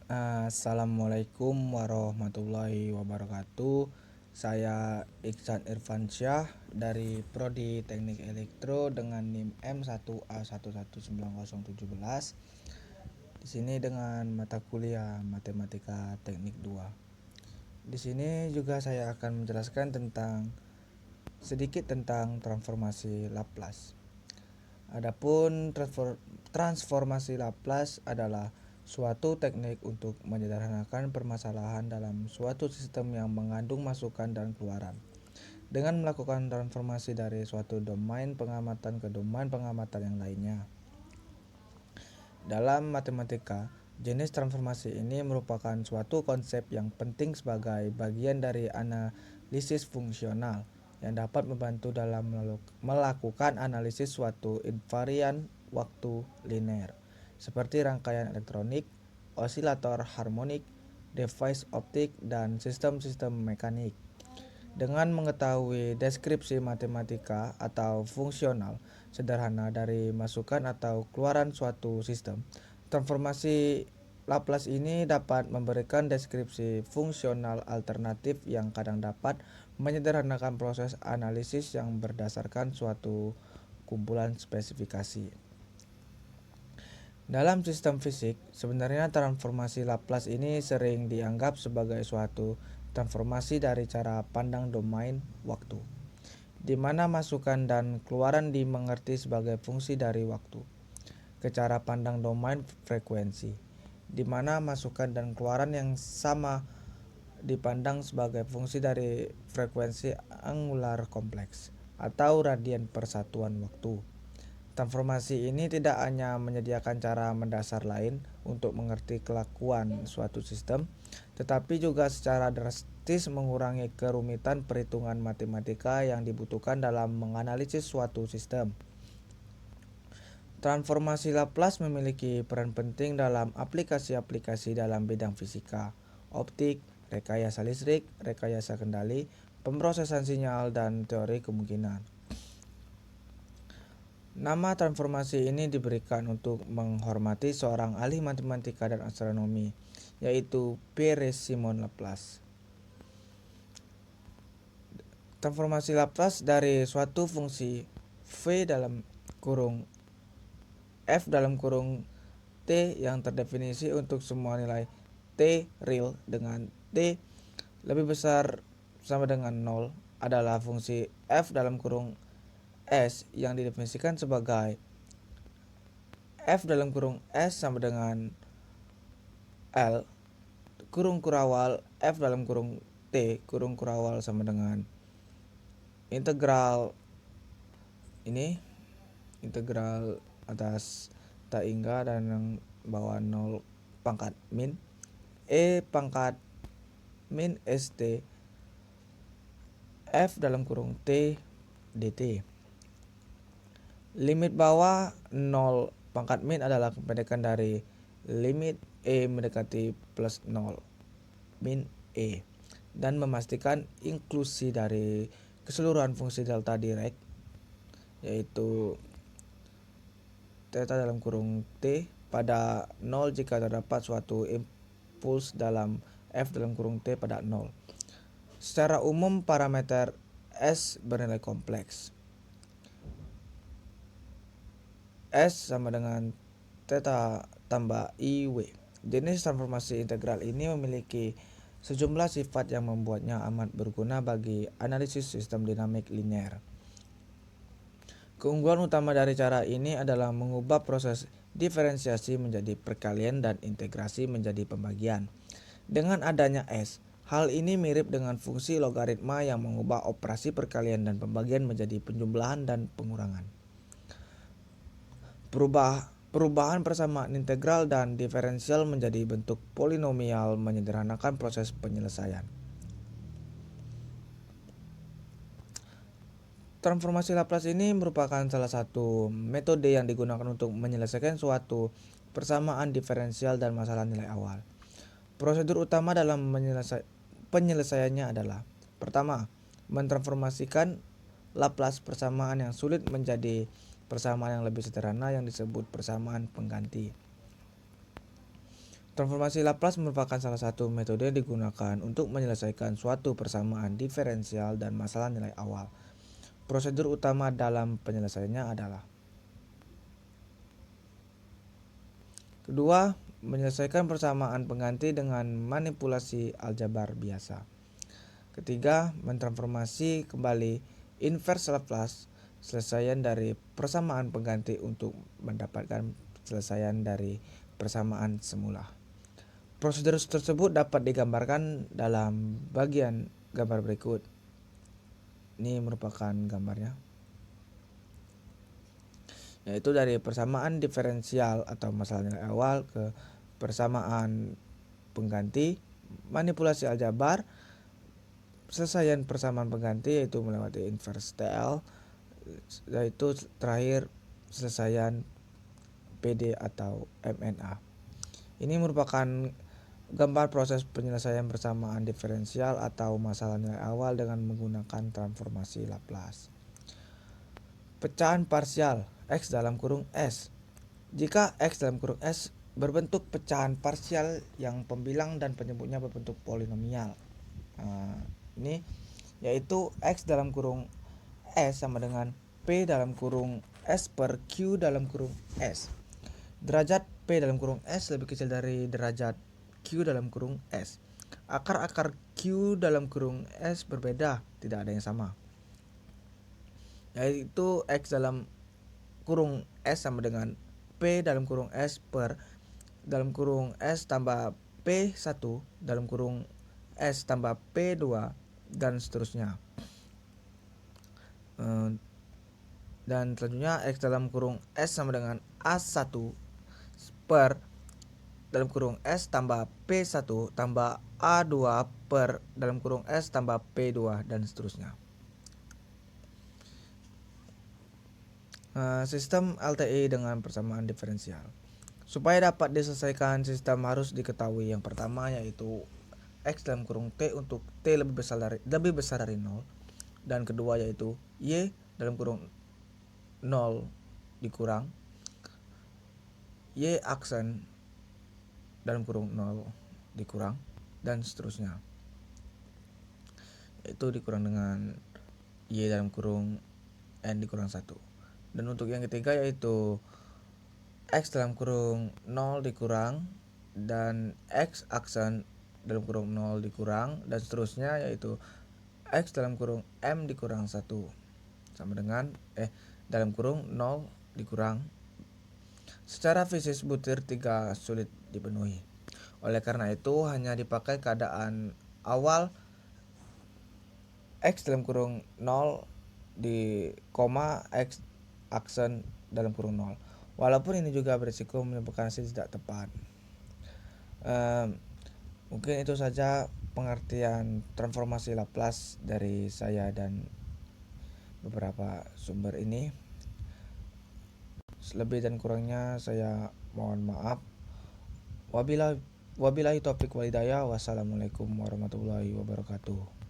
Assalamualaikum warahmatullahi wabarakatuh. Saya Iksan Irfansyah dari Prodi Teknik Elektro dengan NIM M1A1190017. Di sini dengan mata kuliah Matematika Teknik 2. Di sini juga saya akan menjelaskan sedikit tentang transformasi Laplace. Adapun transformasi Laplace adalah suatu teknik untuk menyederhanakan permasalahan dalam suatu sistem yang mengandung masukan dan keluaran. Dengan melakukan transformasi dari suatu domain pengamatan ke domain pengamatan yang lainnya. Dalam matematika, jenis transformasi ini merupakan suatu konsep yang penting sebagai bagian dari analisis fungsional yang dapat membantu dalam melakukan analisis suatu invarian waktu linear, seperti rangkaian elektronik, osilator harmonik, device optik, dan sistem-sistem mekanik. Dengan mengetahui deskripsi matematika atau fungsional sederhana dari masukan atau keluaran suatu sistem, transformasi Laplace ini dapat memberikan deskripsi fungsional alternatif yang kadang dapat menyederhanakan proses analisis yang berdasarkan suatu kumpulan spesifikasi. Dalam sistem fisik, sebenarnya transformasi Laplace ini sering dianggap sebagai suatu transformasi dari cara pandang domain waktu, di mana masukan dan keluaran dimengerti sebagai fungsi dari waktu, ke cara pandang domain frekuensi, di mana masukan dan keluaran yang sama dipandang sebagai fungsi dari frekuensi angular kompleks atau radian persatuan waktu. Transformasi ini tidak hanya menyediakan cara mendasar lain untuk mengerti kelakuan suatu sistem, tetapi juga secara drastis mengurangi kerumitan perhitungan matematika yang dibutuhkan dalam menganalisis suatu sistem. Transformasi Laplace memiliki peran penting dalam aplikasi-aplikasi dalam bidang fisika, optik, rekayasa listrik, rekayasa kendali, pemrosesan sinyal, dan teori kemungkinan. Nama transformasi ini diberikan untuk menghormati seorang ahli matematika dan astronomi, yaitu Pierre Simon Laplace. Transformasi Laplace dari suatu fungsi v dalam kurung f dalam kurung t yang terdefinisi untuk semua nilai t real dengan t lebih besar sama dengan 0 adalah fungsi f dalam kurung S yang didefinisikan sebagai F dalam kurung S sama dengan L kurung kurawal F dalam kurung T kurung kurawal sama dengan integral atas tak hingga dan yang bawah 0 pangkat min E pangkat min ST F dalam kurung T dt. Limit bawah 0 pangkat min adalah kependekan dari limit E mendekati plus 0 min E, dan memastikan inklusi dari keseluruhan fungsi delta Dirac, yaitu theta dalam kurung T pada 0 jika terdapat suatu impuls dalam F dalam kurung T pada 0. Secara umum parameter S bernilai kompleks. S sama dengan theta tambah IW. Jenis transformasi integral ini memiliki sejumlah sifat yang membuatnya amat berguna bagi analisis sistem dinamik linear. Keunggulan utama dari cara ini adalah mengubah proses diferensiasi menjadi perkalian dan integrasi menjadi pembagian. Dengan adanya S, hal ini mirip dengan fungsi logaritma yang mengubah operasi perkalian dan pembagian menjadi penjumlahan dan pengurangan. Perubahan persamaan integral dan diferensial menjadi bentuk polinomial menyederhanakan proses penyelesaian. Transformasi Laplace ini merupakan salah satu metode yang digunakan untuk menyelesaikan suatu persamaan diferensial dan masalah nilai awal. Prosedur utama dalam penyelesaiannya adalah: pertama, mentransformasikan Laplace persamaan yang sulit menjadi persamaan yang lebih sederhana yang disebut persamaan pengganti. Transformasi Laplace merupakan salah satu metode yang digunakan untuk menyelesaikan suatu persamaan diferensial dan masalah nilai awal. Prosedur utama dalam penyelesaiannya adalah: kedua, menyelesaikan persamaan pengganti dengan manipulasi aljabar biasa. Ketiga, mentransformasi kembali inverse Laplace selesaian dari persamaan pengganti untuk mendapatkan selesaian dari persamaan semula. Prosedur tersebut dapat digambarkan dalam bagian gambar berikut. Ini merupakan gambarnya, yaitu dari persamaan diferensial atau masalah nilai awal ke persamaan pengganti, manipulasi aljabar, selesaian persamaan pengganti yaitu melewati inverse TL, yaitu terakhir selesaian PD atau MNA. Ini merupakan gambar proses penyelesaian persamaan diferensial atau masalah nilai awal dengan menggunakan transformasi Laplace. Pecahan parsial X dalam kurung S. Jika X dalam kurung S berbentuk pecahan parsial yang pembilang dan penyebutnya berbentuk polinomial. Ini yaitu X dalam kurung S sama dengan P dalam kurung S per Q dalam kurung S. Derajat P dalam kurung S lebih kecil dari derajat Q dalam kurung S. Akar-akar Q dalam kurung S berbeda, tidak ada yang sama. Yaitu X dalam kurung S sama dengan P dalam kurung S per dalam kurung S tambah P1 dalam kurung S tambah P2 dan seterusnya. Dan selanjutnya X dalam kurung S sama dengan A1 per dalam kurung S tambah P1 tambah A2 per dalam kurung S tambah P2 dan seterusnya. Sistem LTI dengan persamaan diferensial. Supaya dapat diselesaikan sistem harus diketahui yang pertama yaitu X dalam kurung T untuk T lebih besar dari 0, dan kedua yaitu Y dalam kurung 0 dikurang Y aksen dalam kurung 0 dikurang dan seterusnya, yaitu dikurang dengan Y dalam kurung N dikurang 1. Dan untuk yang ketiga yaitu X dalam kurung 0 dikurang dan X aksen dalam kurung 0 dikurang dan seterusnya, yaitu X dalam kurung M dikurang 1 sama dengan dalam kurung 0 dikurang. Secara fisik butir 3 sulit dipenuhi. Oleh karena itu hanya dipakai keadaan awal X dalam kurung 0 di koma X aksen dalam kurung 0. Walaupun ini juga berisiko menyebabkan hasil tidak tepat. Mungkin itu saja pengertian transformasi Laplace dari saya dan beberapa sumber ini. Lebih dan kurangnya saya mohon maaf. Wabillahi taufiq wal hidayah. Wassalamualaikum warahmatullahi wabarakatuh.